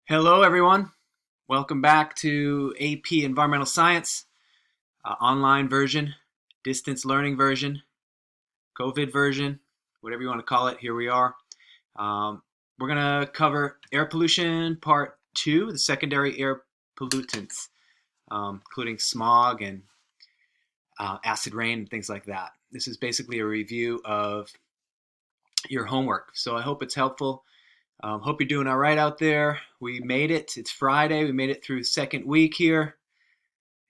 Hello, everyone. Welcome back to AP Environmental Science, online version, distance learning version, COVID version, whatever you want to call it. Here we are. Um, we're going to cover air pollution part 2, the secondary air pollutants, including smog and acid rain and things like that. This is basically a review of your homework. So I hope it's helpful. Hope you're doing all right out there. We made it. It's Friday. We made it through the second week here.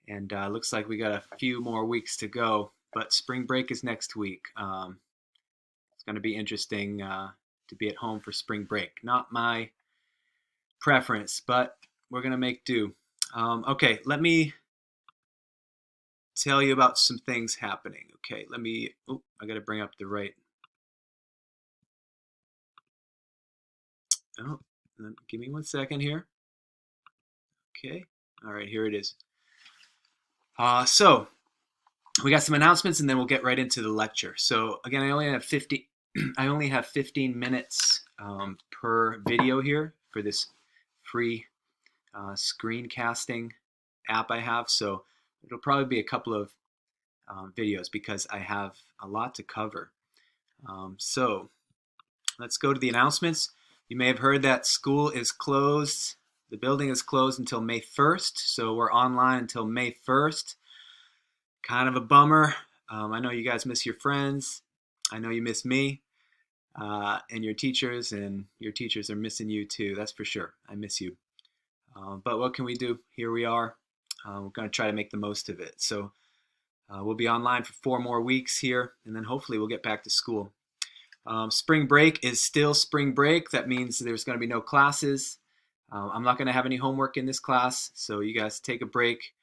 And looks like we got a few more weeks to go. But spring break is next week. It's going to be interesting to be at home for spring break. Not my preference, but we're going to make do. Okay, let me tell you about some things happening. Okay, I got to bring up the right. Oh, give me 1 second here. Okay, all right, here it is. So we got some announcements, and then we'll get right into the lecture. So again, I only have 15 minutes per video here for this free screencasting app I have. So it'll probably be a couple of videos because I have a lot to cover. So let's go to the announcements. You may have heard that school is closed. The building is closed until May 1st. So we're online until May 1st. Kind of a bummer. I know you guys miss your friends. I know you miss me and your teachers are missing you too. That's for sure. I miss you. But what can we do? Here we are. We're going to try to make the most of it. So we'll be online for 4 more weeks here, and then hopefully we'll get back to school. Spring break is still spring break. That means there's going to be no classes. I'm not going to have any homework in this class, so you guys take a break,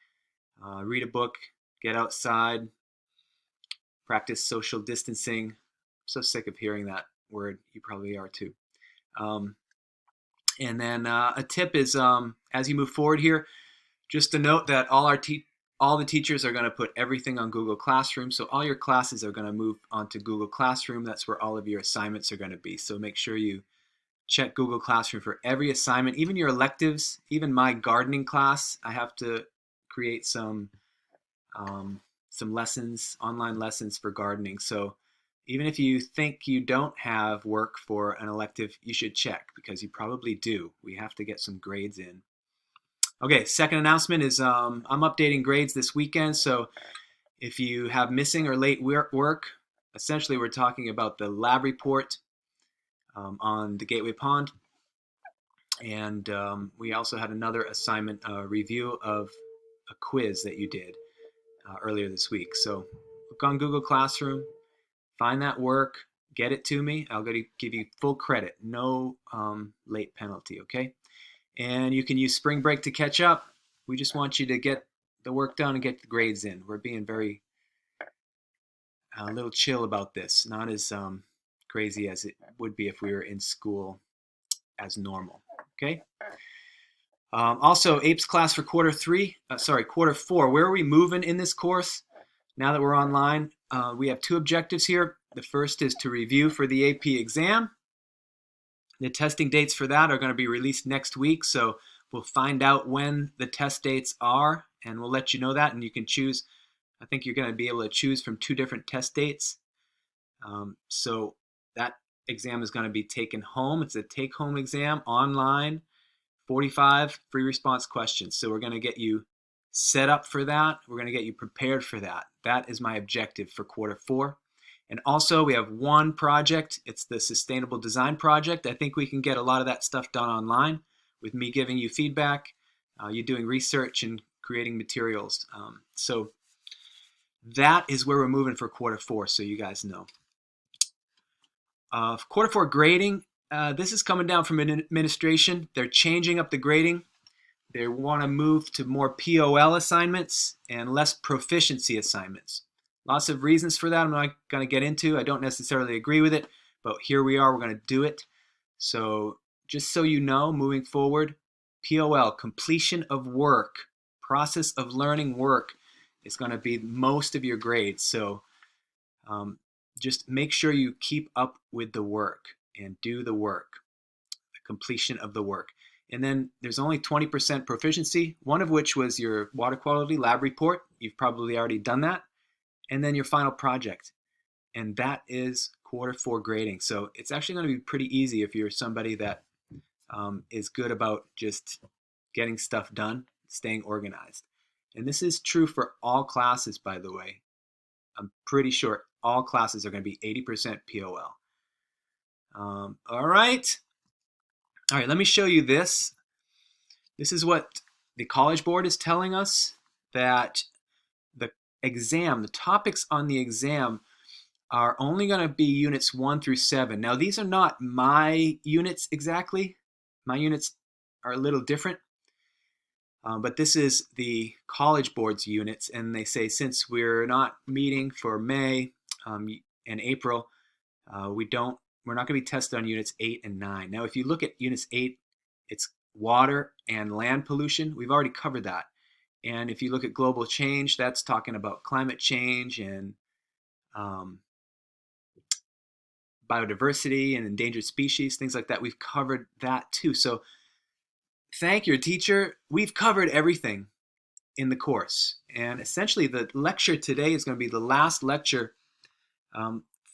read a book, get outside, practice social distancing. I'm so sick of hearing that word. You probably are too. And then a tip is as you move forward here, just to note that all the teachers are going to put everything on Google Classroom. So all your classes are going to move onto Google Classroom. That's where all of your assignments are going to be. So make sure you check Google Classroom for every assignment, even your electives, even my gardening class. I have to create some lessons, online lessons for gardening. So even if you think you don't have work for an elective, you should check because you probably do. We have to get some grades in. Okay, second announcement is I'm updating grades this weekend. So if you have missing or late work, essentially we're talking about the lab report on the Gateway Pond. And we also had another assignment review of a quiz that you did earlier this week. So look on Google Classroom, find that work, get it to me. I'll give you full credit, no late penalty, okay? And you can use spring break to catch up. We just want you to get the work done and get the grades in. We're being very a little chill about this, not as crazy as it would be if we were in school as normal, okay? Also, APES class for quarter 4. Where are we moving in this course? Now that we're online, we have 2 objectives here. The first is to review for the AP exam. The testing dates for that are going to be released next week, so we'll find out when the test dates are, and we'll let you know that, and you can choose. I think you're going to be able to choose from 2 different test dates. So that exam is going to be taken home. It's a take-home exam, online, 45 free response questions. So we're going to get you set up for that. We're going to get you prepared for that. That is my objective for quarter 4. And also we have 1 project. It's the Sustainable Design Project. I think we can get a lot of that stuff done online with me giving you feedback, you doing research and creating materials. So that is where we're moving for quarter 4, so you guys know. Quarter 4 grading, this is coming down from administration. They're changing up the grading. They want to move to more POL assignments and less proficiency assignments. Lots of reasons for that I'm not going to get into. I don't necessarily agree with it, but here we are. We're going to do it. So just so you know, moving forward, POL, completion of work, process of learning work, is going to be most of your grades. So just make sure you keep up with the work and do the work, the completion of the work. And then there's only 20% proficiency, one of which was your water quality lab report. You've probably already done that. And then your final project. And that is Q4 grading. So it's actually going to be pretty easy if you're somebody that is good about just getting stuff done, staying organized. And this is true for all classes, by the way. I'm pretty sure all classes are going to be 80% POL. All right. All right, let me show you this. This is what the College Board is telling us, that the exam, the topics on the exam are only going to be units 1 through 7. Now, these are not my units exactly. My units are a little different. But this is the College Board's units, and they say since we're not meeting for May and April, we're not going to be tested on units 8 and 9. Now, if you look at units 8, it's water and land pollution. We've already covered that. And if you look at global change, that's talking about climate change and biodiversity and endangered species, things like that. We've covered that too. So thank your teacher. We've covered everything in the course. And essentially the lecture today is going to be the last lecture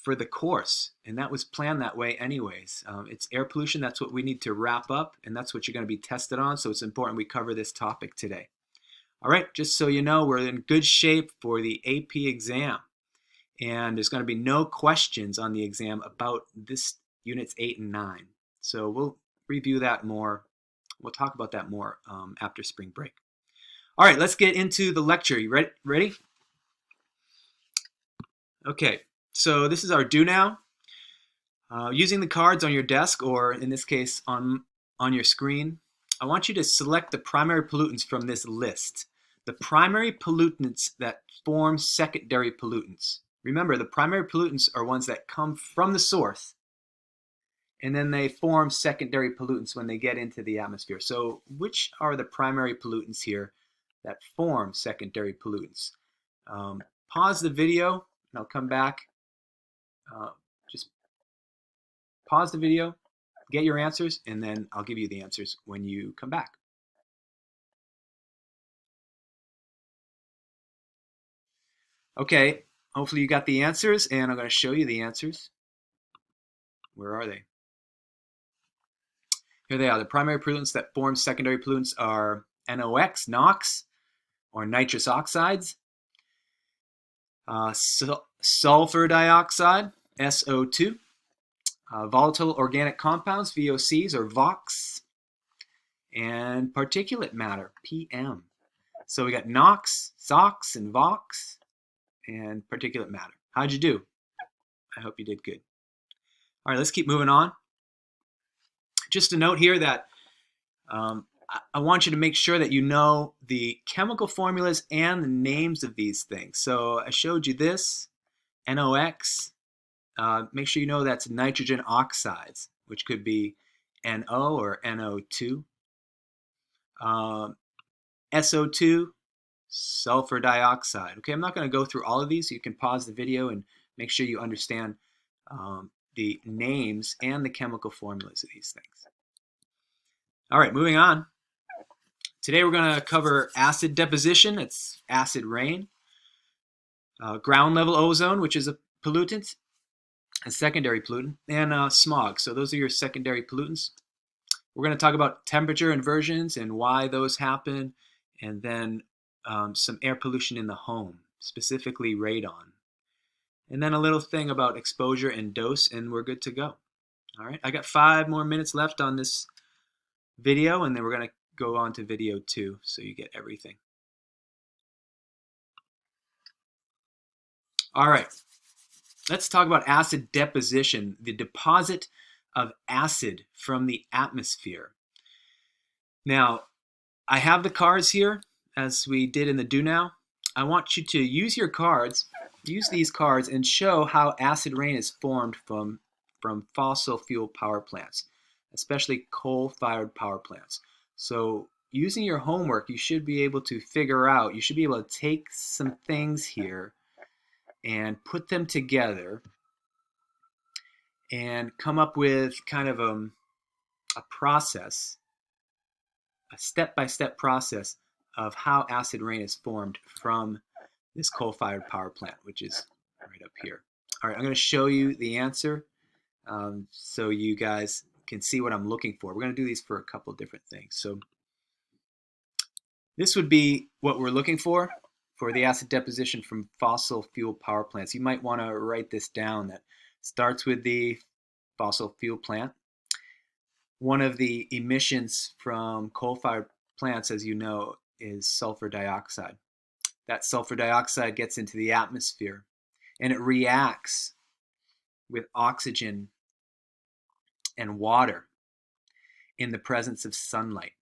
for the course. And that was planned that way anyways. It's air pollution. That's what we need to wrap up. And that's what you're going to be tested on. So it's important we cover this topic today. All right, just so you know, we're in good shape for the AP exam. And there's going to be no questions on the exam about this units 8 and 9. So we'll review that more. We'll talk about that more after spring break. All right, let's get into the lecture. You ready? Okay, so this is our do now. Using the cards on your desk, or in this case on your screen, I want you to select the primary pollutants from this list. The primary pollutants that form secondary pollutants. Remember, the primary pollutants are ones that come from the source, and then they form secondary pollutants when they get into the atmosphere. So which are the primary pollutants here that form secondary pollutants? Pause the video, and I'll come back. Just pause the video, get your answers, and then I'll give you the answers when you come back. Okay, hopefully you got the answers, and I'm going to show you the answers. Where are they? Here they are. The primary pollutants that form secondary pollutants are NOx, NOx, or nitrous oxides, sulfur dioxide, SO2, volatile organic compounds, VOCs or VOCs, and particulate matter, PM. So we got NOx, SOx, and VOCs, and particulate matter. How'd you do? I hope you did good. All right, let's keep moving on. Just a note here that I want you to make sure that you know the chemical formulas and the names of these things. So I showed you this, NOx. Make sure you know that's nitrogen oxides, which could be NO or NO2. SO2, sulfur dioxide. Okay, I'm not going to go through all of these. You can pause the video and make sure you understand the names and the chemical formulas of these things. All right, moving on. Today we're going to cover acid deposition. It's acid rain. Ground level ozone, which is a pollutant, a secondary pollutant, and smog. So those are your secondary pollutants. We're going to talk about temperature inversions and why those happen, and then some air pollution in the home, specifically radon. And then a little thing about exposure and dose, and we're good to go. All right, I got 5 more minutes left on this video, and then we're going to go on to video 2, so you get everything. All right, let's talk about acid deposition, the deposit of acid from the atmosphere. Now, I have the cards here, as we did in the do now. I want you to use your cards, use these cards, and show how acid rain is formed from fossil fuel power plants, especially coal-fired power plants. So using your homework, you should be able to figure out, you should be able to take some things here and put them together and come up with kind of a process a step-by-step process of how acid rain is formed from this coal-fired power plant, which is right up here. All right, I'm going to show you the answer so you guys can see what I'm looking for. We're going to do these for a couple different things. So this would be what we're looking for the acid deposition from fossil fuel power plants. You might want to write this down. That starts with the fossil fuel plant. One of the emissions from coal-fired plants, as you know, is sulfur dioxide. That sulfur dioxide gets into the atmosphere and it reacts with oxygen and water in the presence of sunlight.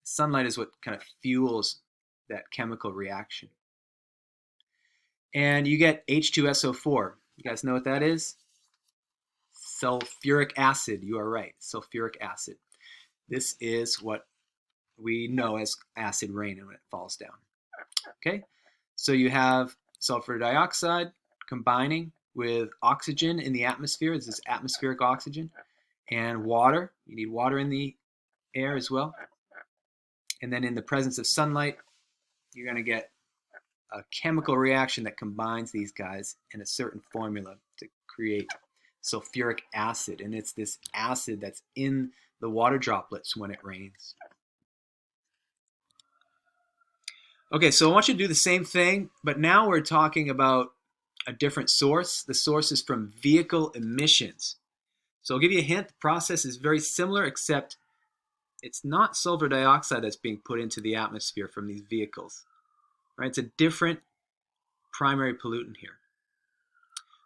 Sunlight is what kind of fuels that chemical reaction. And you get H2SO4. You guys know what that is? Sulfuric acid. You are right, sulfuric acid. This is what we know as acid rain when it falls down. Okay, so you have sulfur dioxide combining with oxygen in the atmosphere. This is atmospheric oxygen. And water. You need water in the air as well. And then in the presence of sunlight, you're going to get a chemical reaction that combines these guys in a certain formula to create sulfuric acid. And it's this acid that's in the water droplets when it rains. Okay, so I want you to do the same thing, but now we're talking about a different source. The source is from vehicle emissions. So I'll give you a hint. The process is very similar, except it's not sulfur dioxide that's being put into the atmosphere from these vehicles. Right? It's a different primary pollutant here.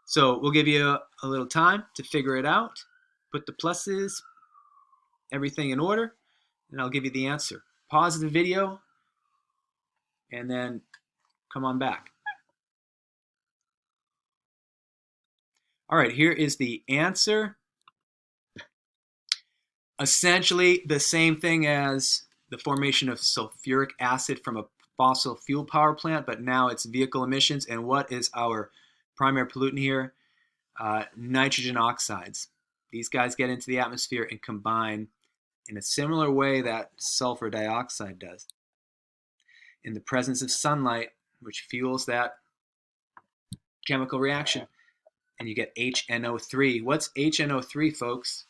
So we'll give you a little time to figure it out. Put the pluses, everything in order, and I'll give you the answer. Pause the video, and then come on back. All right, here is the answer. Essentially the same thing as the formation of sulfuric acid from a fossil fuel power plant, but now it's vehicle emissions. And what is our primary pollutant here? Nitrogen oxides. These guys get into the atmosphere and combine in a similar way that sulfur dioxide does in the presence of sunlight, which fuels that chemical reaction, and you get HNO3. What's HNO3, folks?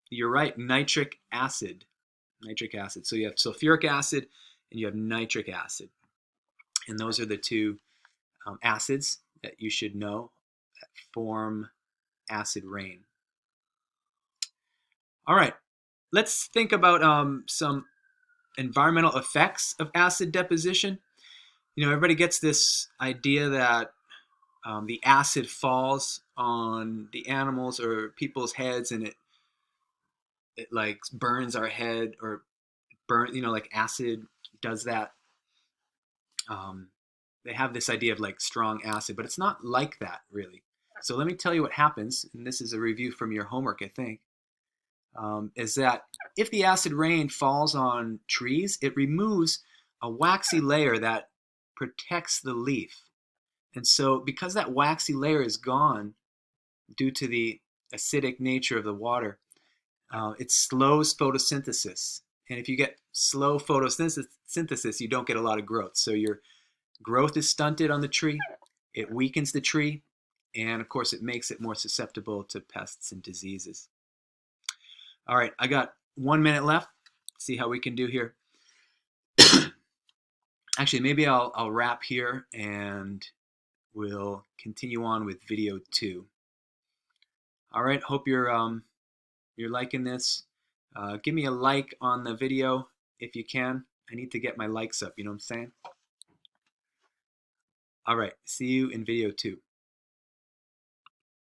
You're right, nitric acid. Nitric acid. So you have sulfuric acid and you have nitric acid. And those are the two acids that you should know that form acid rain. All right, let's think about some environmental effects of acid deposition. You know, everybody gets this idea that the acid falls on the animals or people's heads and it like burns our head, or like acid does that. They have this idea of like strong acid, but it's not like that really. So let me tell you what happens, and this is a review from your homework, I think, is that if the acid rain falls on trees, it removes a waxy layer that protects the leaf. And so because that waxy layer is gone due to the acidic nature of the water, it slows photosynthesis. And if you get slow photosynthesis, you don't get a lot of growth. So your growth is stunted on the tree, it weakens the tree, and of course it makes it more susceptible to pests and diseases. All right, I got 1 minute left. See how we can do here. Actually, maybe I'll wrap here and we'll continue on with video 2. All right, hope you're liking this. Give me a like on the video if you can. I need to get my likes up, you know what I'm saying? All right, see you in video 2.